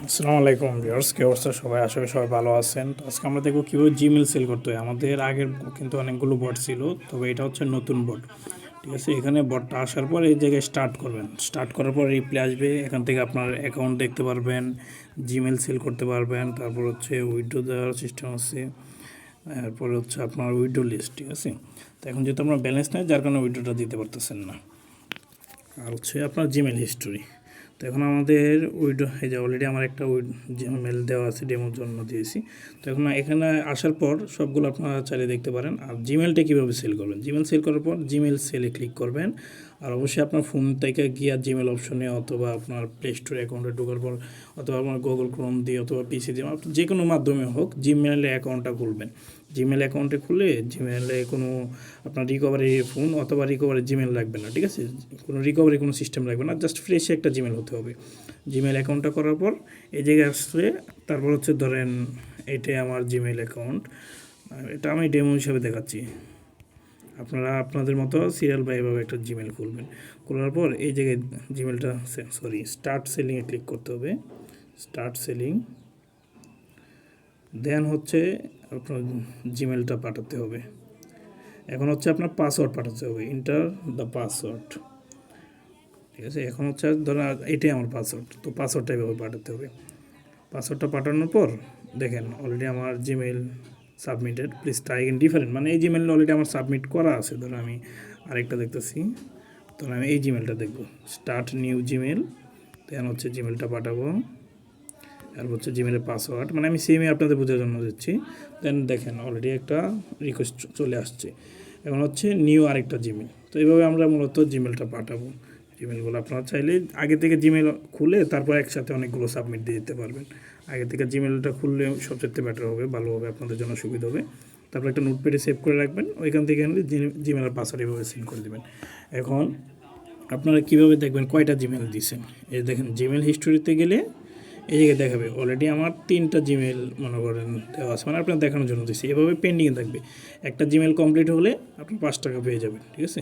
আসসালামু আলাইকুম ভিউয়ার্স, কি অবস্থা সবাই? আশা করি সবাই ভালো আছেন। তো আজকে আমরা দেখব কীভাবে জিমেল সেল করতে হয়। আমাদের আগের কিন্তু অনেকগুলো বট ছিল, তবে এটা হচ্ছে নতুন বট। ঠিক আছে, এখানে বটটা আসার পর এই জায়গায় স্টার্ট করবেন। স্টার্ট করার পর রিপ্লাই আসবে, এখান থেকে আপনার অ্যাকাউন্ট দেখতে পারবেন, জিমেল সেল করতে পারবেন। তারপর হচ্ছে উইথড্র দেওয়ার সিস্টেম আছে, এরপরে হচ্ছে আপনার উইথড্র লিস্ট। ঠিক আছে, তো এখন যেহেতু আপনার ব্যালেন্স নেই, যার কারণে উইথড্রটা দিতে পারতেছেন না। আর হচ্ছে আপনার জিমেল হিস্টোরি। তো এখন আমাদের এই যে অলরেডি আমার একটা জিমেল দেওয়া আছে, ডেমোর জন্য দিয়েছি। তো এখন এখানে আসার পর সবগুলো আপনারা চালিয়ে দেখতে পারেন। আর জিমেলটা কীভাবে সেল করবেন, জিমেল সেল করার পর জিমেল সেলে ক্লিক করবেন। আর অবশ্যই আপনার ফোন থেকে গিয়ে জিমেল অপশনে অথবা আপনার প্লে স্টোর অ্যাকাউন্টে ঢোকার পর অথবা আপনার গুগল ক্রোম দিয়ে অথবা পিসি দিয়ে যে কোনো মাধ্যমে হোক জিমেলে অ্যাকাউন্টটা খুলবেন। জিমেল অ্যাকাউন্টে খুলে জিমেলে কোনো আপনার রিকভারি ফোন অথবা রিকভারি জিমেল লাগবে না। ঠিক আছে, কোনো সিস্টেম লাগবে না, জাস্ট ফ্রেশ একটা জিমেল হতে হবে। জিমেল অ্যাকাউন্টটা করার পর এই জায়গায় আসলে তারপর হচ্ছে ধরেন এটাই আমার জিমেল অ্যাকাউন্ট, এটা আমি ডেমো হিসাবে দেখাচ্ছি। আপনারা আপনাদের মতো সিরিয়াল বাই এভাবে একটা জিমেল খুলবেন। খোলার পর এই জায়গায় জিমেলটা স্টার্ট সেলিংয়ে ক্লিক করতে হবে। স্টার্ট সেলিং, দেন হচ্ছে আপনার জিমেলটা পাঠাতে হবে। এখন হচ্ছে আপনার পাসওয়ার্ড পাঠাতে হবে, ইন্টার দ্য পাসওয়ার্ড। ঠিক আছে, এখন হচ্ছে ধরুন এটাই আমার পাসওয়ার্ড, তো পাসওয়ার্ডটা এভাবে পাঠাতে হবে। পাসওয়ার্ডটা পাঠানোর পর দেখেন অলরেডি আমার Gmail submitted, please try again different, মানে এই জিমেলটা অলরেডি আমার সাবমিট করা আছে। ধরুন আমি আরেকটা দেখতেছি, তখন আমি এই জিমেলটা দেখব, স্টার্ট নিউ জিমেল। দেন হচ্ছে জিমেলটা পাঠাবো, আর হচ্ছে জিমেলের পাসওয়ার্ড, মানে আমি সেমই আপনাদের বোঝার জন্য দিচ্ছি। দেন দেখেন অলরেডি একটা রিকোয়েস্ট চলে আসছে। এখন হচ্ছে নিউ আরেকটা জিমেল। তো এইভাবে আমরা মূলত জিমেলটা পাঠাবো। জিমেলগুলো আপনারা চাইলে আগে থেকে জিমেল খুলে তারপর একসাথে অনেকগুলো সাবমিট দিয়ে দিতে পারবেন। আগে থেকে জিমেলটা খুললে সবচেয়ে বেটার হবে, ভালো হবে, আপনাদের জন্য সুবিধা হবে। তারপর একটা নোটপ্যাডে সেভ করে রাখবেন, ওইখান থেকে জিমেলের পাসওয়ার্ড এভাবে সেন্ড করে দেবেন। এখন আপনারা কীভাবে দেখবেন কয়টা জিমেল দিয়েছেন? এই দেখেন জিমেল হিস্টোরিতে গেলে এই জায়গায় দেখাবে অলরেডি আমার 3টা জিমেল মনে করেন দেওয়া আছে, মানে আপনার দেখানোর জন্য দিচ্ছি। এভাবে পেন্ডিংয়ে থাকবে, একটা জিমেল কমপ্লিট হলে আপনি 5 টাকা পেয়ে যাবেন। ঠিক আছে।